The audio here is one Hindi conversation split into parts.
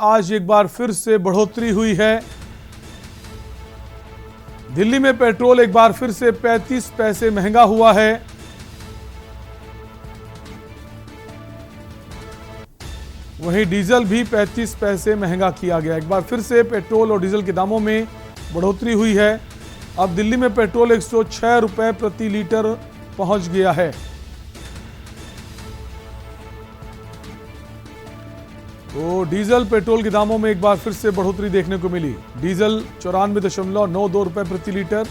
आज एक बार फिर से बढ़ोतरी हुई है। दिल्ली में पेट्रोल एक बार फिर से 35 पैसे महंगा हुआ है। वहीं डीजल भी 35 पैसे महंगा किया गया। एक बार फिर से पेट्रोल और डीजल के दामों में बढ़ोतरी हुई है। अब दिल्ली में पेट्रोल 106 रुपए प्रति लीटर पहुंच गया है। तो डीजल पेट्रोल के दामों में एक बार फिर से बढ़ोतरी देखने को मिली। डीजल 94.92 रुपए प्रति लीटर।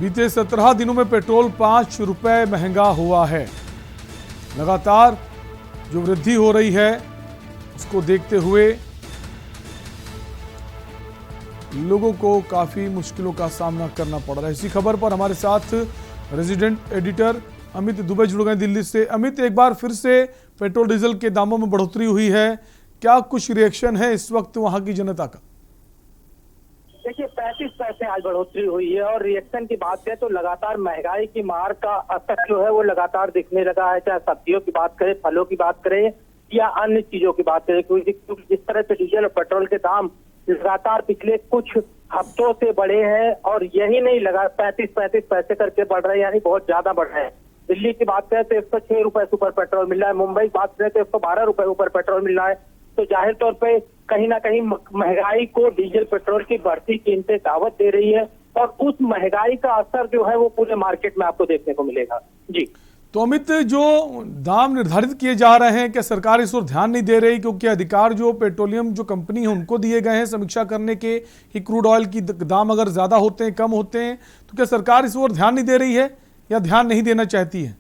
बीते 17 दिनों में पेट्रोल 5 रुपए महंगा हुआ है। लगातार जो वृद्धि हो रही है उसको देखते हुए लोगों को काफी मुश्किलों का सामना करना पड़ रहा है। इसी खबर पर हमारे साथ रेजिडेंट एडिटर अमित दुबे जुड़ गए दिल्ली से। अमित, एक बार फिर से पेट्रोल डीजल के दामों में बढ़ोतरी हुई है, क्या कुछ रिएक्शन है इस वक्त वहां की जनता का? देखिए, 35 पैसे आज बढ़ोतरी हुई है और रिएक्शन की बात करें तो लगातार महंगाई की मार का असर जो है वो लगातार दिखने लगा है। चाहे सब्जियों की बात करें, फलों की बात करें या अन्य चीजों की बात करें, क्योंकि जिस तरह से डीजल और पेट्रोल के दाम लगातार पिछले कुछ हफ्तों से बढ़े हैं और यही नहीं लगा 35 पैसे करके बढ़ रहे हैं, यानी बहुत ज्यादा बढ़ रहे हैं। दिल्ली की बात करें तो 106 रुपए ऊपर पेट्रोल मिल रहा है, मुंबई की बात करें तो 112 रुपए ऊपर पेट्रोल मिल रहा है। तो जाहिर तौर पे कहीं ना कहीं महंगाई को डीजल पेट्रोल की बढ़ती कीमतें दावत दे रही है और उस महंगाई का असर जो है वो पूरे मार्केट में आपको देखने को मिलेगा। जी तो अमित, जो दाम निर्धारित किए जा रहे हैं, क्या सरकार इस ओर ध्यान नहीं दे रही? क्योंकि अधिकार जो पेट्रोलियम जो कंपनी है उनको दिए गए हैं समीक्षा करने के कि क्रूड ऑयल की दाम अगर ज्यादा होते हैं, कम होते हैं, तो क्या सरकार इस ओर ध्यान नहीं दे रही है या ध्यान नहीं देना चाहती है?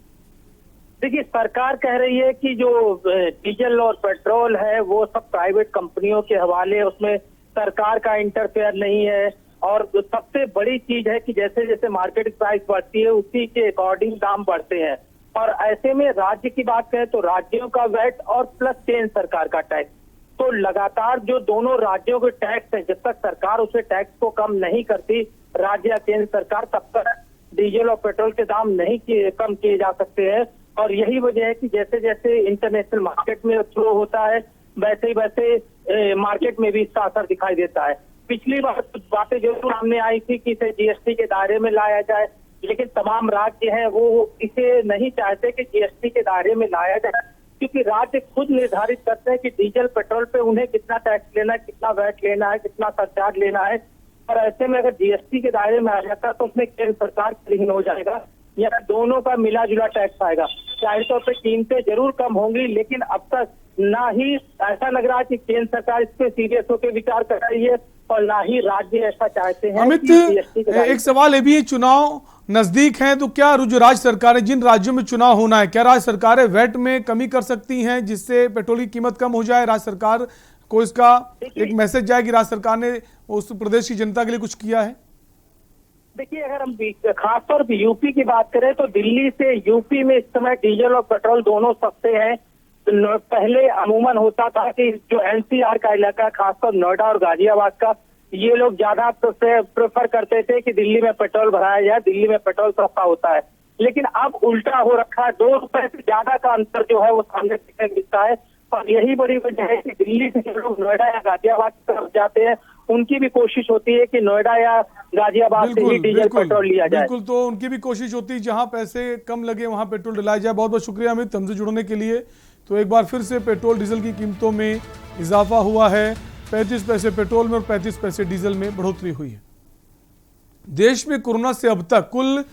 देखिए, सरकार कह रही है कि जो डीजल और पेट्रोल है वो सब प्राइवेट कंपनियों के हवाले, उसमें सरकार का इंटरफेयर नहीं है। और सबसे बड़ी चीज है कि जैसे जैसे मार्केट प्राइस बढ़ती है उसी के अकॉर्डिंग दाम बढ़ते हैं। और ऐसे में राज्य की बात करें तो राज्यों का वैट और प्लस केंद्र सरकार का टैक्स, तो लगातार जो दोनों राज्यों के टैक्स है, जब तक सरकार उसे टैक्स को कम नहीं करती, राज्य या केंद्र सरकार, तब तक डीजल और पेट्रोल के दाम नहीं कम किए जा सकते हैं। और यही वजह है कि जैसे जैसे इंटरनेशनल मार्केट में फ्लो होता है वैसे ही वैसे मार्केट में भी इसका असर दिखाई देता है। पिछली बार कुछ बातें जरूर सामने आई थी कि इसे जीएसटी के दायरे में लाया जाए, लेकिन तमाम राज्य हैं वो इसे नहीं चाहते कि जीएसटी के दायरे में लाया जाए, क्योंकि राज्य खुद निर्धारित करते हैं कि डीजल पेट्रोल पे उन्हें कितना टैक्स लेना है, कितना वैट लेना है, कितना सरचार्ज लेना है। और ऐसे में अगर जीएसटी के दायरे में आ जाता तो उसमें केंद्र सरकार के लिए हो जाएगा या दोनों का मिला जुला टैक्स आएगा। जाहिर तौर पर कीमतें जरूर कम होंगी, लेकिन अब तक ना ही ऐसा लग रहा है कि केंद्र सरकार इस पे सीरियस होकर विचार कर रही है और ना ही राज्य ऐसा चाहते हैं। अमित, एक सवाल ये भी है, चुनाव नजदीक हैं तो क्या जो राज्य सरकारें, जिन राज्यों में चुनाव होना है, क्या राज्य सरकारें वैट में कमी कर सकती हैं जिससे पेट्रोल की कीमत कम हो जाए? राज्य सरकार को इसका एक मैसेज जाए कि राज्य सरकार ने उस प्रदेश की जनता के लिए कुछ किया है? देखिए, अगर हम खासतौर पर यूपी की बात करें तो दिल्ली से यूपी में इस समय डीजल और पेट्रोल दोनों सस्ते हैं। पहले अमूमन होता था कि जो एनसीआर का इलाका, खासकर नोएडा और गाजियाबाद का, ये लोग ज्यादा प्रेफर करते थे कि दिल्ली में पेट्रोल भराया जाए, दिल्ली में पेट्रोल सस्ता होता है। लेकिन अब उल्टा हो रखा है, 2 रुपए से ज्यादा का अंतर जो है वो सामने दिखने मिलता है। और यही बड़ी वजह है कि दिल्ली से जो लोग नोएडा या गाजियाबाद की तरफ जाते हैं उनकी भी कोशिश होती है कि नोएडा या गाजियाबाद से ही डीजल पेट्रोल लिया जाए। बिल्कुल, तो उनकी भी कोशिश होती है जहां पैसे कम लगे वहां पेट्रोल डलाया जाए। बहुत बहुत शुक्रिया अमित हमसे जुड़ने के लिए। तो एक बार फिर से पेट्रोल डीजल की कीमतों में इजाफा हुआ है। 35 पैसे पेट्रोल में और 35 पैसे डीजल में बढ़ोतरी हुई है। देश में कोरोना से अब तक कुल